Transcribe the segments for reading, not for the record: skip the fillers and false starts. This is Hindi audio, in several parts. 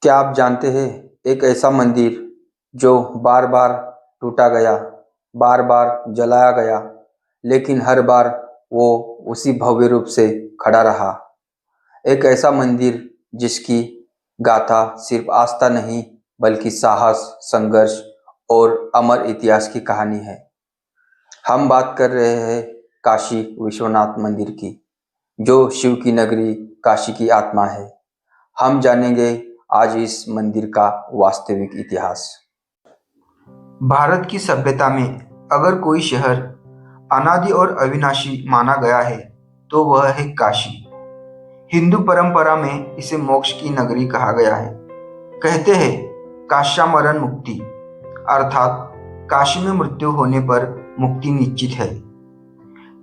क्या आप जानते हैं, एक ऐसा मंदिर जो बार बार टूटा गया, बार बार जलाया गया, लेकिन हर बार वो उसी भव्य रूप से खड़ा रहा। एक ऐसा मंदिर जिसकी गाथा सिर्फ आस्था नहीं बल्कि साहस, संघर्ष और अमर इतिहास की कहानी है। हम बात कर रहे हैं काशी विश्वनाथ मंदिर की, जो शिव की नगरी काशी की आत्मा है। हम जानेंगे आज इस मंदिर का वास्तविक इतिहास। भारत की सभ्यता में अगर कोई शहर अनादि और अविनाशी माना गया है तो वह है काशी। हिंदू परंपरा में इसे मोक्ष की नगरी कहा गया है। कहते हैं काश्यामरण मुक्ति, अर्थात काशी में मृत्यु होने पर मुक्ति निश्चित है।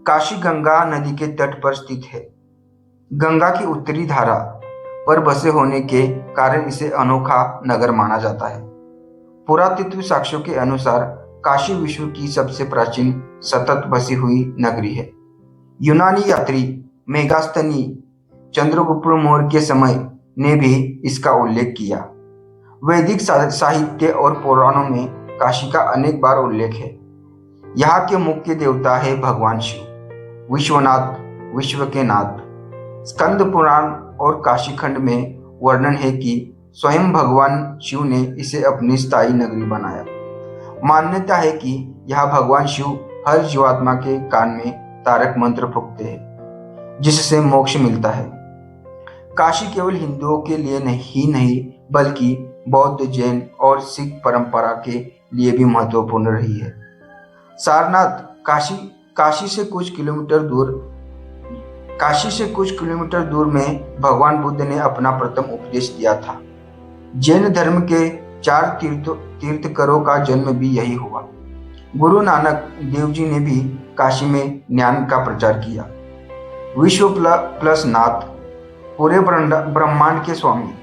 काशी गंगा नदी के तट पर स्थित है। गंगा की उत्तरी धारा पर बसे होने के कारण इसे अनोखा नगर माना जाता है। पुरातत्व साक्ष्यों के अनुसार काशी विश्व की सबसे प्राचीन सतत बसी हुई नगरी है। यूनानी यात्री मेगास्थनी चंद्रगुप्त मौर्य के समय ने भी इसका उल्लेख किया। वैदिक साहित्य और पुराणों में काशी का अनेक बार उल्लेख है। यहाँ के मुख्य देवता है भगवान शिव, विश्वनाथ, विश्व के नाथ। स्कंद पुराण और काशीखंड में वर्णन है कि स्वयं भगवान शिव ने इसे अपनी स्थायी नगरी बनाया। मान्यता है कि यहाँ भगवान शिव हर जीवात्मा के कान में तारक मंत्र फूंकते हैं, जिससे मोक्ष मिलता है। काशी केवल हिंदुओं के लिए नहीं बल्कि बौद्ध, जैन और सिख परंपरा के लिए भी महत्वपूर्ण रही है। सारनाथ काशी से कुछ किलोमीटर दूर में भगवान बुद्ध ने अपना प्रथम उपदेश दिया था। जैन धर्म के 4 तीर्थकरों का जन्म भी यही हुआ। गुरु नानक देव जी ने भी काशी में ज्ञान का प्रचार किया। विश्व प्लस नाथ, पूरे ब्रह्मांड के स्वामी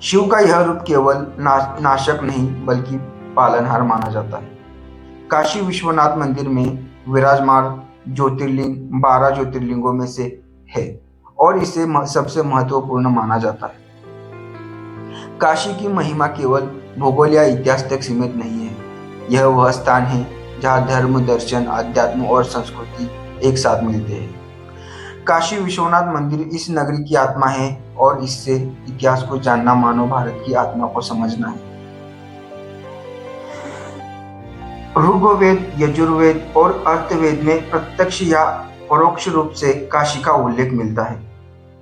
शिव का यह रूप केवल नाशक नहीं बल्कि पालनहार माना जाता है। काशी विश्वनाथ मंदिर में विराजमान ज्योतिर्लिंग 12 ज्योतिर्लिंगों में से है और इसे सबसे महत्वपूर्ण माना जाता है। काशी की महिमा केवल भूगोल या इतिहास तक सीमित नहीं है। यह वह स्थान है जहाँ धर्म, दर्शन, अध्यात्म और संस्कृति एक साथ मिलते हैं। काशी विश्वनाथ मंदिर इस नगरी की आत्मा है और इससे इतिहास को जानना मानव भारत की आत्मा को समझना है। ऋग्वेद, यजुर्वेद और अर्थवेद में प्रत्यक्ष या परोक्ष रूप से काशी का उल्लेख मिलता है।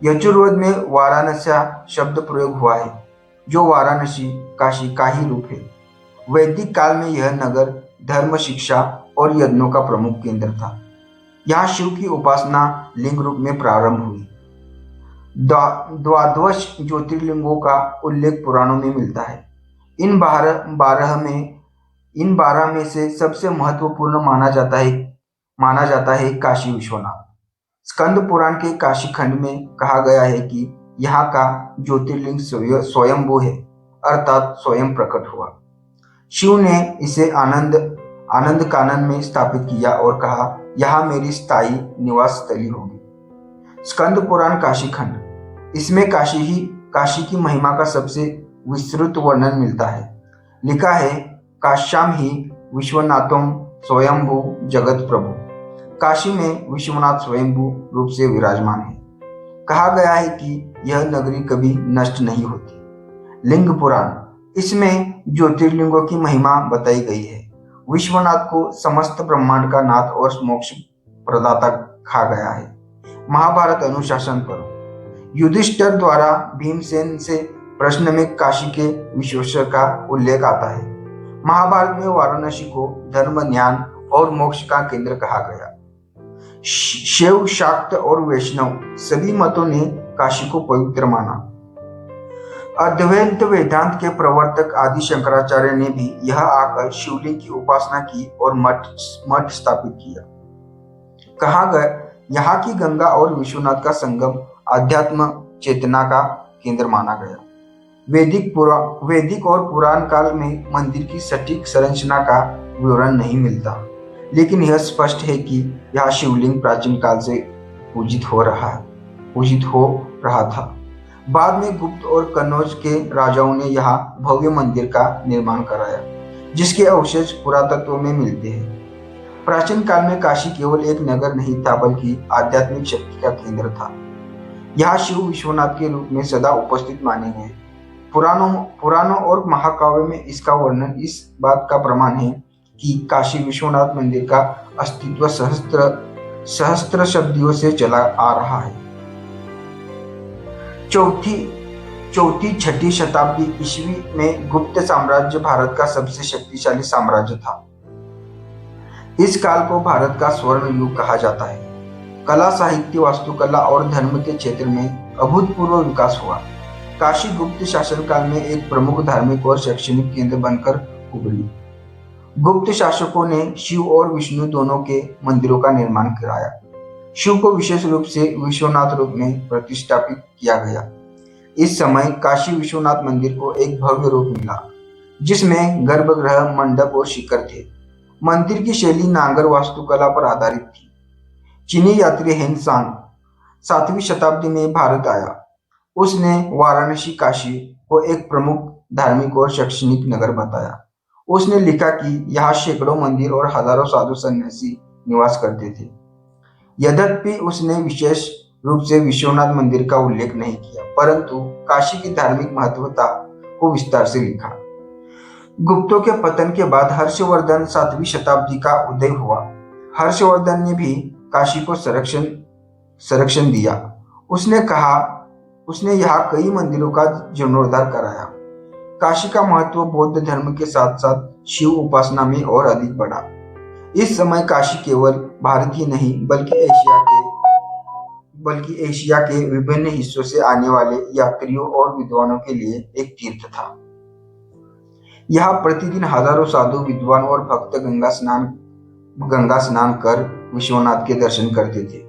यजुर्वेद में वाराणसी शब्द प्रयोग हुआ है, जो वाराणसी काशी का ही रूप है। वैदिक काल में यह नगर धर्म, शिक्षा और यज्ञों का प्रमुख केंद्र था। यहाँ शिव की उपासना लिंग रूप में प्रारंभ हुई। द्वादश ज्योतिर्लिंगों का उल्लेख पुराणों में मिलता है। इन 12 में से सबसे महत्वपूर्ण माना जाता है काशी विश्वनाथ। स्कंद पुराण के काशी खंड में कहा गया है कि यहाँ का ज्योतिर्लिंग स्वयंभू है, अर्थात स्वयं प्रकट हुआ। शिव ने इसे आनंद कानन में स्थापित किया और कहा, यहाँ मेरी स्थायी निवास स्थली होगी। स्कंद पुराण काशी खंड, इसमें काशी की महिमा का सबसे विस्तृत वर्णन मिलता है। लिखा है, काश्याम ही विश्वनाथम स्वयंभू जगत प्रभु। काशी में विश्वनाथ स्वयंभू रूप से विराजमान है। कहा गया है कि यह नगरी कभी नष्ट नहीं होती। लिंग पुराण, इसमें ज्योतिर्लिंगों की महिमा बताई गई है। विश्वनाथ को समस्त ब्रह्मांड का नाथ और मोक्ष प्रदाता कहा गया है। महाभारत अनुशासन पर्व, युधिष्ठिर द्वारा भीमसेन से प्रश्न में काशी के विश्वेश्वर का उल्लेख आता है। महाभारत में वाराणसी को धर्म, ज्ञान और मोक्ष का केंद्र कहा गया। शैव, शाक्त और वैष्णव सभी मतों ने काशी को पवित्र माना। अद्वैत वेदांत के प्रवर्तक आदि शंकराचार्य ने भी यह आकर शिवलिंग की उपासना की और मठ स्थापित किया। कहा गया, यहाँ की गंगा और विश्वनाथ का संगम आध्यात्म चेतना का केंद्र माना गया। वैदिक और पुराण काल में मंदिर की सटीक संरचना का विवरण नहीं मिलता, लेकिन यह स्पष्ट है कि यह शिवलिंग प्राचीन काल से पूजित हो रहा था। बाद में गुप्त और कन्नौज के राजाओं ने यहाँ भव्य मंदिर का निर्माण कराया, जिसके अवशेष पुरातत्व में मिलते हैं। प्राचीन काल में काशी केवल एक नगर नहीं था, बल्कि आध्यात्मिक शक्ति का केंद्र था। यहाँ शिव विश्वनाथ के रूप में सदा उपस्थित माने गए। पुराणों और महाकाव्य में इसका वर्णन इस बात का प्रमाण है कि काशी विश्वनाथ मंदिर का अस्तित्व सहस्त्र शताब्दियों से चला आ रहा है। चौथी छठी शताब्दी ईस्वी में गुप्त साम्राज्य भारत का सबसे शक्तिशाली साम्राज्य था। इस काल को भारत का स्वर्ण युग कहा जाता है। कला, साहित्य, वास्तुकला और धर्म के क्षेत्र में अभूतपूर्व विकास हुआ। काशी गुप्त शासनकाल में एक प्रमुख धार्मिक और शैक्षणिक केंद्र बनकर उभरी। गुप्त शासकों ने शिव और विष्णु दोनों के मंदिरों का निर्माण कराया। शिव को विशेष रूप से विश्वनाथ रूप में प्रतिष्ठापित किया गया। इस समय काशी विश्वनाथ मंदिर को एक भव्य रूप मिला, जिसमें गर्भगृह, मंडप और शिखर थे। मंदिर की शैली नागर वास्तुकला पर आधारित थी। चीनी यात्री हेनसांग 7वीं शताब्दी में भारत आया। उसने वाराणसी काशी को एक प्रमुख धार्मिक और शैक्षणिक नगर बताया। उसने लिखा कि यहाँ सैकड़ों मंदिर और हजारों साधु सन्यासी निवास करते थे। यद्यपि उसने विशेष रूप से विश्वनाथ मंदिर का उल्लेख नहीं किया, परंतु काशी की धार्मिक महत्वता को विस्तार से लिखा। गुप्तों के पतन के बाद हर्षवर्धन 7वीं शताब्दी का उदय हुआ। हर्षवर्धन ने भी काशी को संरक्षण दिया। उसने यहाँ कई मंदिरों का जीर्णोद्धार कराया। काशी का महत्व बौद्ध धर्म के साथ साथ शिव उपासना में और अधिक बढ़ा। इस समय काशी केवल भारत ही नहीं, बल्कि एशिया के विभिन्न हिस्सों से आने वाले यात्रियों और विद्वानों के लिए एक तीर्थ था। यहाँ प्रतिदिन हजारों साधु, विद्वान और भक्त गंगा स्नान कर विश्वनाथ के दर्शन करते थे।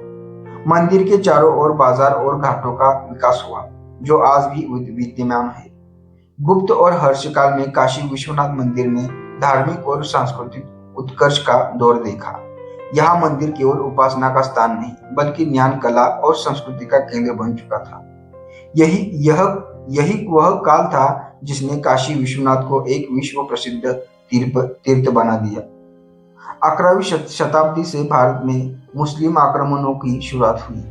मंदिर के चारों ओर बाजार और घाटों का विकास हुआ, जो आज भी विद्यमान है। गुप्त और हर्ष काल में काशी विश्वनाथ मंदिर ने धार्मिक और सांस्कृतिक उत्कर्ष का दौर देखा। यहाँ मंदिर केवल उपासना का स्थान नहीं, बल्कि ज्ञान, कला और संस्कृति का केंद्र बन चुका था। यही वह काल था जिसने काशी विश्वनाथ को एक विश्व प्रसिद्ध तीर्थ बना दिया। 11वीं शताब्दी से भारत में मुस्लिम आक्रमणों की शुरुआत हुई।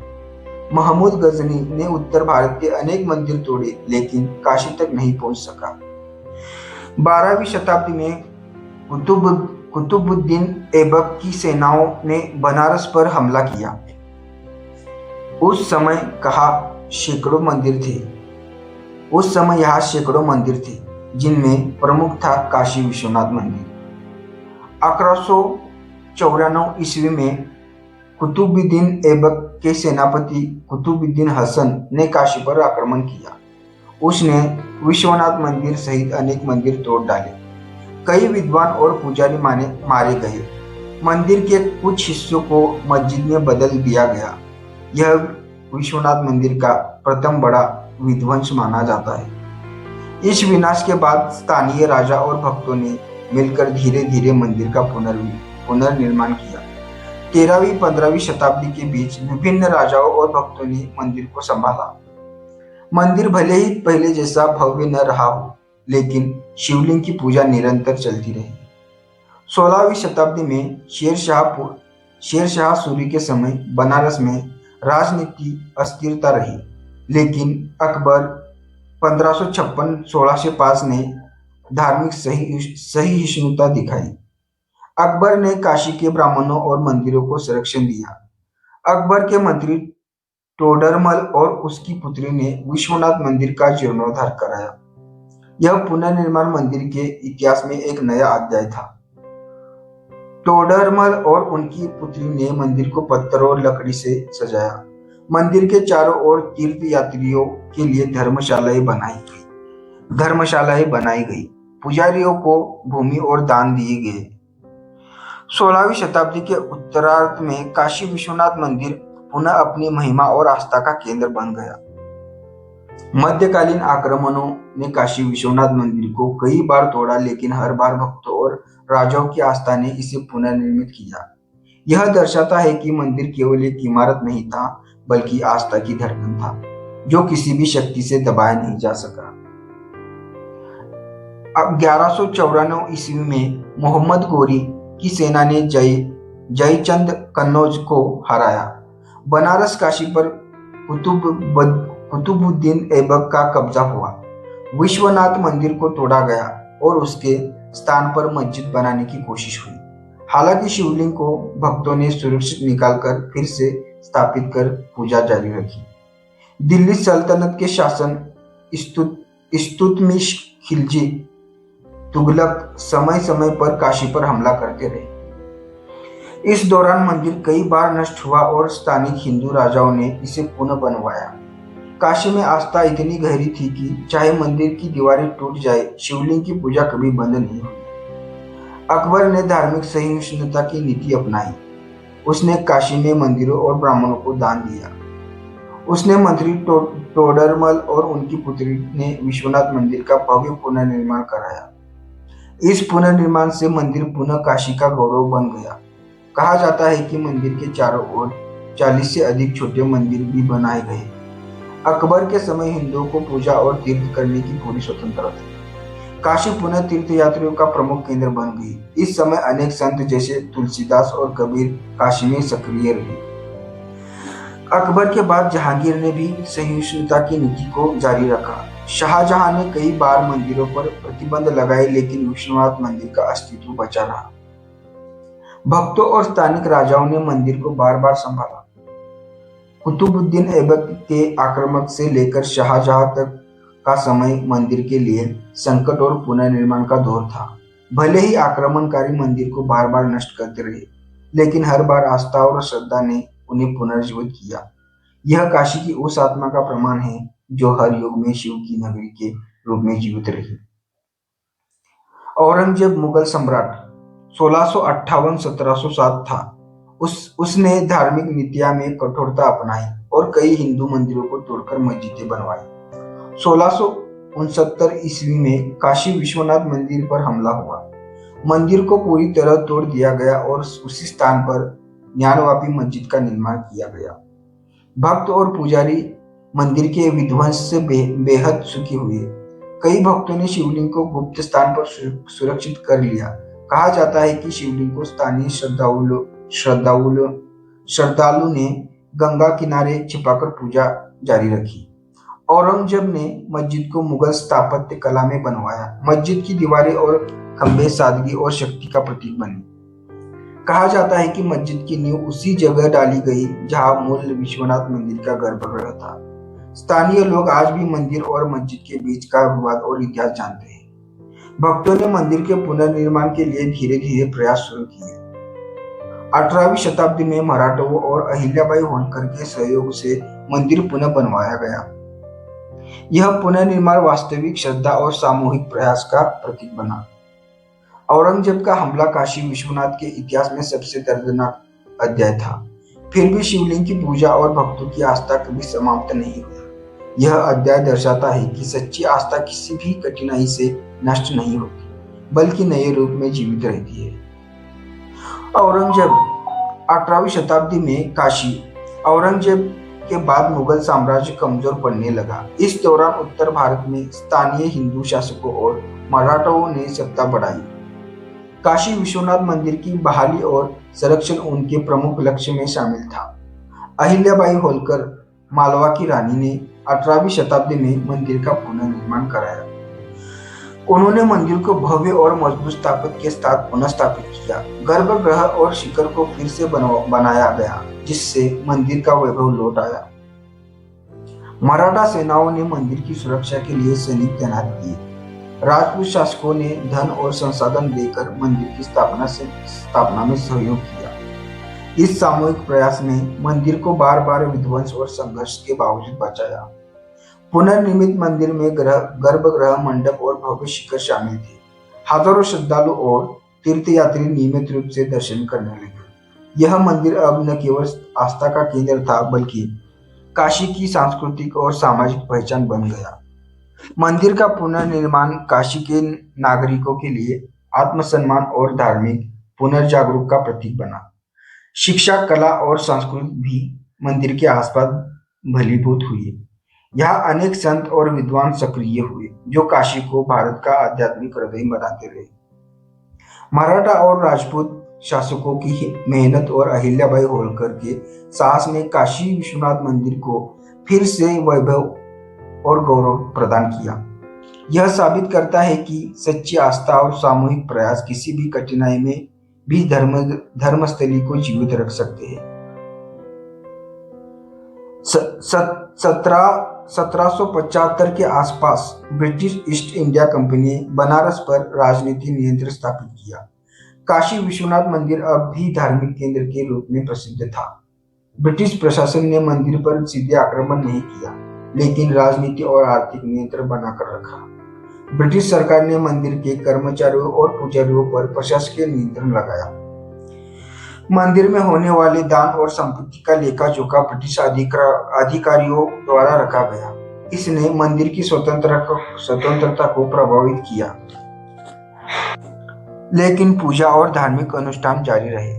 महमूद गजनी ने उत्तर भारत के अनेक मंदिर तोड़े, लेकिन काशी तक नहीं पहुंच सका। 12वीं शताब्दी में कुतुबुद्दीन ऐबक की सेनाओं ने बनारस पर हमला किया। उस समय यहाँ सैकड़ों मंदिर थे, जिनमें प्रमुख था काशी विश्वनाथ मंदिर। 1194 ईस्वी में कुतुबुद्दीन ऐबक के सेनापति कुतुबुद्दीन हसन ने काशी पर आक्रमण किया। उसने विश्वनाथ मंदिर सहित अनेक मंदिर तोड़ डाले। कई विद्वान और पुजारी मारे गए। मंदिर के कुछ हिस्सों को मस्जिद में बदल दिया गया। यह विश्वनाथ मंदिर का प्रथम बड़ा विध्वंस माना जाता है। इस विनाश के बाद स्थानीय राजा और भक्तों ने मिलकर धीरे धीरे मंदिर का पुनर्निर्माण किया। 13वीं 15वीं शताब्दी के बीच विभिन्न राजाओं और भक्तों ने मंदिर को संभाला। मंदिर भले ही पहले जैसा भव्य न रहा हो, लेकिन शिवलिंग की पूजा निरंतर चलती रही। 16वीं शताब्दी में शेरशाह सूरी के समय बनारस में राजनीति अस्थिरता रही, लेकिन अकबर 1556-1605 ने धार्मिक सहिष्णुता दिखाई। अकबर ने काशी के ब्राह्मणों और मंदिरों को संरक्षण दिया। अकबर के मंत्री टोडरमल और उसकी पुत्री ने विश्वनाथ मंदिर का जीर्णोद्धार कराया। यह पुनर्निर्माण मंदिर के इतिहास में एक नया अध्याय था। टोडरमल और उनकी पुत्री ने मंदिर को पत्थर और लकड़ी से सजाया। मंदिर के चारों ओर तीर्थ यात्रियों के लिए धर्मशालाएं बनाई गई। पुजारियों को भूमि और दान दिए गए। 16वीं शताब्दी के उत्तरार्ध में काशी विश्वनाथ मंदिर पुनः अपनी महिमा और आस्था का केंद्र बन गया। मध्यकालीन आक्रमणों ने काशी विश्वनाथ मंदिर को कई बार तोड़ा, लेकिन हर बार भक्तों और राजाओं की आस्था ने इसे पुनर्निर्मित किया। यह दर्शाता है कि मंदिर केवल एक इमारत नहीं था, बल्कि आस्था की धड़कन था। जो किसी भी शक्ति से दबाया नहीं जा सका। अब 1194 ईस्वी में मोहम्मद गोरी की सेना ने जयचंद कन्नौज को हराया। बनारस काशी पर कुतुबुद्दीन ऐबक का कब्जा हुआ। विश्वनाथ मंदिर को तोड़ा गया और उसके स्थान पर मस्जिद बनाने की कोशिश हुई। हालांकि शिवलिंग को भक्तों ने सुरक्षित निकालकर फिर से स्थापित कर पूजा जारी रखी। दिल्ली सल्तनत के शासन इल्तुतमिश खिलजी तुगलक समय समय पर काशी पर हमला करते रहे। इस दौरान मंदिर कई बार नष्ट हुआ और स्थानिक हिंदू राजाओं ने इसे पुनः बनवाया। काशी में आस्था इतनी गहरी थी कि चाहे मंदिर की दीवारें टूट जाए, शिवलिंग की पूजा कभी बंद नहीं हुई। अकबर ने धार्मिक सहिष्णुता की नीति अपनाई। उसने काशी में मंदिरों और ब्राह्मणों को दान दिया। उसने मंत्री टोडरमल और उनकी पुत्री ने विश्वनाथ मंदिर का भव्य पुनर्निर्माण कराया। इस पुनर्निर्माण से मंदिर पुनः काशी का गौरव बन गया। कहा जाता है कि मंदिर के चारों ओर 40 से अधिक छोटे मंदिर भी बनाए गए। अकबर के समय हिंदुओं को पूजा और तीर्थ करने की पूरी स्वतंत्रता थी। काशी पुनः तीर्थ यात्रियों का प्रमुख केंद्र बन गई। इस समय अनेक संत जैसे तुलसीदास और कबीर काशी में सक्रिय रहे। अकबर के बाद जहांगीर ने भी सहिष्णुता की नीति को जारी रखा। शाहजहां ने कई बार मंदिरों पर प्रतिबंध लगाए, लेकिन विश्वनाथ मंदिर का अस्तित्व बचा रहा। भक्तों और स्थानिक राजाओं ने मंदिर को बार बार संभाला। कुतुबुद्दीन ऐबक के आक्रमण से लेकर शाहजहां तक का समय मंदिर के लिए संकट और पुनर्निर्माण का दौर था। भले ही आक्रमणकारी मंदिर को बार बार नष्ट करते रहे, लेकिन हर बार आस्था और श्रद्धा ने उन्हें पुनर्जीवित किया। यह काशी की उस आत्मा का प्रमाण है जो हर युग में शिव की नगरी के रूप में जीवित रही। औरंगजेब मुगल सम्राट 1658-1707 था। उसने धार्मिक नीतियां में कठोरता अपनाई और कई हिंदू मंदिरों को तोड़कर मस्जिदें बनवाई। 1669 ईस्वी में काशी विश्वनाथ मंदिर पर हमला हुआ। मंदिर को पूरी तरह तोड़ दिया गया और उसी स्थान पर ज्ञानवापी मस्जिद का निर्माण किया गया। भक्त और पुजारी मंदिर के विध्वंस से बेहद सुखी हुए। कई भक्तों ने शिवलिंग को गुप्त स्थान पर सुरक्षित कर लिया। कहा जाता है कि शिवलिंग को स्थानीय श्रद्धालु ने गंगा किनारे छिपाकर पूजा जारी रखी। औरंगजेब ने मस्जिद को मुगल स्थापत्य कला में बनवाया। मस्जिद की दीवारें और खंभे सादगी और शक्ति का प्रतीक बने। कहा जाता है कि मस्जिद की नींव उसी जगह डाली गई जहां मूल विश्वनाथ मंदिर का गर्भगृह था। स्थानीय लोग आज भी मंदिर और मस्जिद के बीच का विवाद और इतिहास जानते हैं। भक्तों ने मंदिर के पुनर्निर्माण के लिए धीरे धीरे प्रयास शुरू किए। 18वीं शताब्दी में मराठों और अहिल्याबाई होलकर के सहयोग से मंदिर पुनः बनवाया गया। यह पुनर्निर्माण वास्तविक श्रद्धा और सामूहिक प्रयास का प्रतीक बना। औरंगजेब का हमला काशी विश्वनाथ के इतिहास में सबसे दर्दनाक अध्याय था। फिर भी शिवलिंग की पूजा और भक्तों की आस्था कभी समाप्त नहीं हुई। यह अध्याय दर्शाता है कि सच्ची आस्था किसी भी कठिनाई से नष्ट नहीं होती, बल्कि नए रूप में जीवित रहती है। औरंगजेब 18वीं शताब्दी में काशी। औरंगजेब के बाद मुगल साम्राज्य कमजोर पड़ने लगा। इस दौरान उत्तर भारत में स्थानीय हिंदू शासकों और मराठों ने सत्ता बढ़ाई। काशी विश्वनाथ मंदिर की बहाली और संरक्षण उनके प्रमुख लक्ष्य में शामिल था। अहिल्याबाई होलकर मालवा की रानी ने 18वीं शताब्दी में मंदिर का पुनर्निर्माण कराया। उन्होंने मंदिर को भव्य और मजबूत स्थापत्य के साथ पुनः स्थापित किया। गर्भगृह और शिखर को फिर से बनाया गया, जिससे मंदिर का वैभव लौट आया। मराठा सेनाओं ने मंदिर की सुरक्षा के लिए सैनिक तैनात किए। राजपूत शासकों ने धन और संसाधन देकर मंदिर की स्थापना में सहयोग किया। इस सामूहिक प्रयास ने मंदिर को बार बार विध्वंस और संघर्ष के बावजूद बचाया। पुनर्निर्मित मंदिर में गर्भगृह, मंडप और भव्य शिखर शामिल थे। हजारों श्रद्धालु और तीर्थयात्री नियमित रूप से दर्शन करने लगे। यह मंदिर अब न केवल आस्था का केंद्र था, बल्कि काशी की सांस्कृतिक और सामाजिक पहचान बन गया। मंदिर का पुनर्निर्माण काशी के नागरिकों के लिए आत्मसम्मान और धार्मिक पुनर्जागरूक का प्रतीक बना। शिक्षा, कला और संस्कृति भी मंदिर के आसपास भलीभूत हुई। यहाँ अनेक संत और विद्वान सक्रिय हुए जो काशी को भारत का आध्यात्मिक हृदय बनाते रहे। मराठा और राजपूत शासकों की मेहनत और अहिल्याबाई होलकर के साहस ने काशी विश्वनाथ मंदिर को फिर से वैभव और गौरव प्रदान किया। यह साबित करता है कि सच्ची आस्था और सामूहिक प्रयास किसी भी कठिनाई में भी धर्मस्थली को जीवित रख सकते हैं। 1775 के आसपास ब्रिटिश ईस्ट इंडिया कंपनी ने बनारस पर राजनीतिक नियंत्रण स्थापित किया। काशी विश्वनाथ मंदिर अब भी धार्मिक केंद्र के रूप में प्रसिद्ध था। ब्रिटिश प्रशासन ने मंदिर पर सीधे आक्रमण नहीं किया, लेकिन राजनीति और आर्थिक नियंत्रण बनाकर रखा। ब्रिटिश सरकार ने मंदिर के कर्मचारियों और पुजारियों पर प्रशासकीय नियंत्रण लगाया। मंदिर में होने वाले दान और संपत्ति का लेखा जोखा ब्रिटिश अधिकारियों द्वारा रखा गया। इसने मंदिर की स्वतंत्रता को प्रभावित किया, लेकिन पूजा और धार्मिक अनुष्ठान जारी रहे।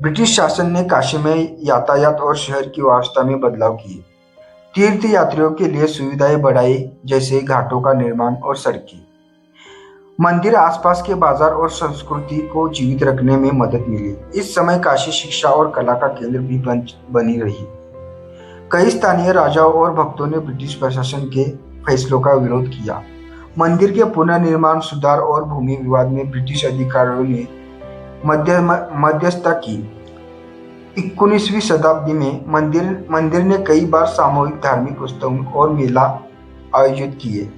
ब्रिटिश शासन ने काशी में यातायात और शहर की व्यवस्था में बदलाव किए। तीर्थ यात्रियों के लिए सुविधाएं बढ़ाई, जैसे घाटों का निर्माण और सड़कें। मंदिर आसपास के बाजार और संस्कृति को जीवित रखने में मदद मिली। इस समय काशी शिक्षा और कला का केंद्र भी बनी रही। कई स्थानीय राजाओं और भक्तों ने ब्रिटिश प्रशासन के फैसलों का विरोध किया। मंदिर के पुनर्निर्माण, सुधार और भूमि विवाद में ब्रिटिश अधिकारियों ने मध्यस्थता की। 19वीं शताब्दी में मंदिर ने कई बार सामूहिक धार्मिक उत्सव और मेला आयोजित किए,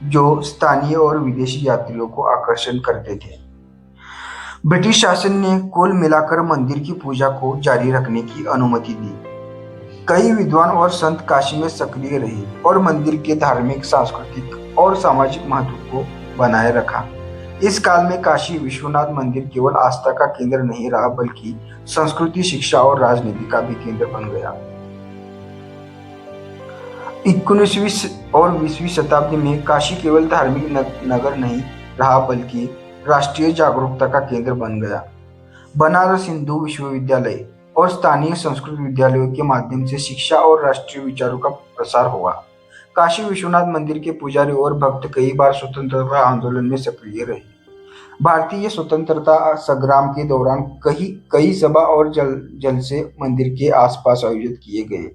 जो स्थानीय और विदेशी यात्रियों को आकर्षण करते थे। ब्रिटिश शासन ने कुल मिलाकर मंदिर की पूजा को जारी रखने की अनुमति दी। कई विद्वान और संत काशी में सक्रिय रहे और मंदिर के धार्मिक, सांस्कृतिक और सामाजिक महत्व को बनाए रखा। इस काल में काशी विश्वनाथ मंदिर केवल आस्था का केंद्र नहीं रहा, बल्कि संस्कृति, शिक्षा और राजनीति का भी केंद्र बन गया। 19वीं और 20वीं शताब्दी में काशी केवल धार्मिक नगर नहीं रहा, बल्कि राष्ट्रीय जागरूकता का केंद्र बन गया। बनारस हिंदू विश्वविद्यालय और स्थानीय संस्कृत विद्यालयों के माध्यम से शिक्षा और राष्ट्रीय विचारों का प्रसार हुआ। काशी विश्वनाथ मंदिर के पुजारी और भक्त कई बार स्वतंत्रता आंदोलन में सक्रिय रहे। भारतीय स्वतंत्रता संग्राम के दौरान कई सभा और जलसे मंदिर के आसपास आयोजित किए गए।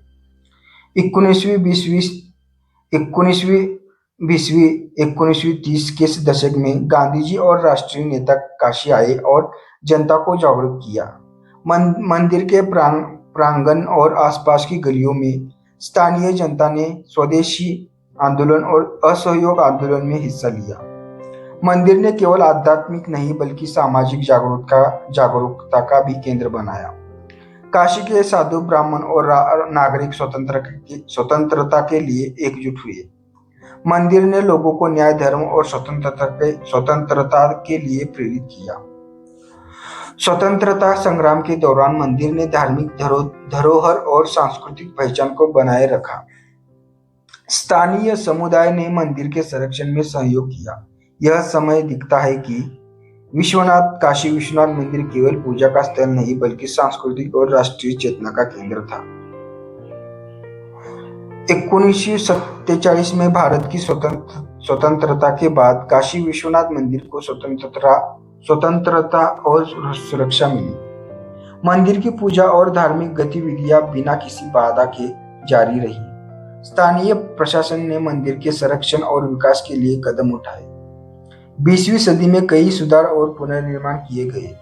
19वीं-30 के दशक में गांधी जी और राष्ट्रीय नेता काशी आए और जनता को जागरूक किया। मंदिर के प्रांगण और आसपास की गलियों में स्थानीय जनता ने स्वदेशी आंदोलन और असहयोग आंदोलन में हिस्सा लिया। मंदिर ने केवल आध्यात्मिक नहीं, बल्कि सामाजिक जागरूकता का भी केंद्र बनाया। काशी के साधु, ब्राह्मण और नागरिक स्वतंत्रता के लिए एकजुट हुए। मंदिर ने लोगों को न्याय, धर्म और स्वतंत्रता के लिए प्रेरित किया। स्वतंत्रता संग्राम के दौरान मंदिर ने धार्मिक धरोहर और सांस्कृतिक पहचान को बनाए रखा। स्थानीय समुदाय ने मंदिर के संरक्षण में सहयोग किया। यह समय दिखता है कि काशी विश्वनाथ मंदिर केवल पूजा का स्थल नहीं, बल्कि सांस्कृतिक और राष्ट्रीय चेतना का केंद्र था। 1947 में भारत की स्वतंत्रता के बाद काशी विश्वनाथ मंदिर को स्वतंत्रता और सुरक्षा मिली। मंदिर की पूजा और धार्मिक गतिविधियां बिना किसी बाधा के जारी रही। स्थानीय प्रशासन ने मंदिर के संरक्षण और विकास के लिए कदम उठाए। 20वीं सदी में कई सुधार और पुनर्निर्माण किए गए।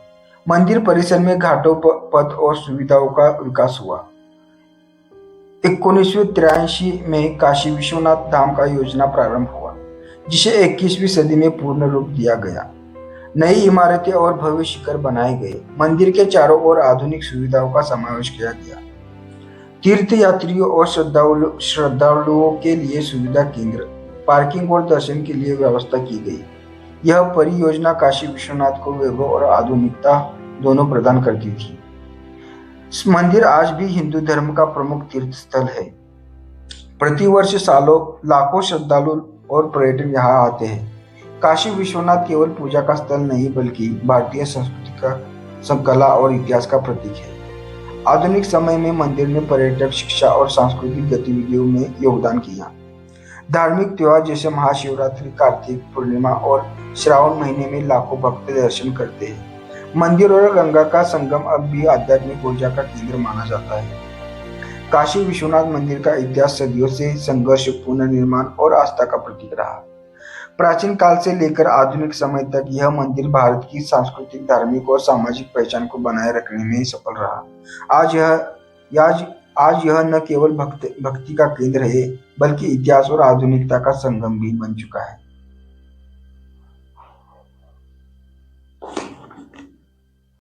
मंदिर परिसर में घाटों, पथ और सुविधाओं का विकास हुआ। 1983 में काशी विश्वनाथ धाम का योजना प्रारंभ हुआ, जिसे 21वीं सदी में पूर्ण रूप दिया गया। नई इमारतें और भव्य शिखर बनाए गए। मंदिर के चारों ओर आधुनिक सुविधाओं का समावेश किया गया। तीर्थ यात्रियों और श्रद्धालुओं के लिए सुविधा केंद्र, पार्किंग और दर्शन के लिए व्यवस्था की गई। यह परियोजना काशी विश्वनाथ को वैभव और आधुनिकता दोनों प्रदान करती थी। मंदिर आज भी हिंदू धर्म का प्रमुख तीर्थ स्थल है। प्रतिवर्ष लाखों श्रद्धालु और पर्यटक यहाँ आते हैं। काशी विश्वनाथ केवल पूजा का स्थल नहीं, बल्कि भारतीय संस्कृति का, कला और इतिहास का प्रतीक है। आधुनिक समय में मंदिर ने पर्यटक, शिक्षा और सांस्कृतिक गतिविधियों में योगदान किया। धार्मिक त्योहार जैसे महाशिवरात्रि, कार्तिक पूर्णिमा और श्रावण महीने में लाखों भक्त दर्शन करते हैं। मंदिर और गंगा का संगम अब भी आध्यात्मिक ऊर्जा का केंद्र माना जाता है। काशी विश्वनाथ मंदिर का इतिहास सदियों से संघर्ष, पुनर्निर्माण और आस्था का प्रतीक रहा। प्राचीन काल से लेकर आधुनिक समय तक यह मंदिर भारत की सांस्कृतिक, धार्मिक और सामाजिक पहचान को बनाए रखने में सफल रहा। आज यह न केवल भक्ति का केंद्र है, बल्कि इतिहास और आधुनिकता का संगम भी बन चुका है।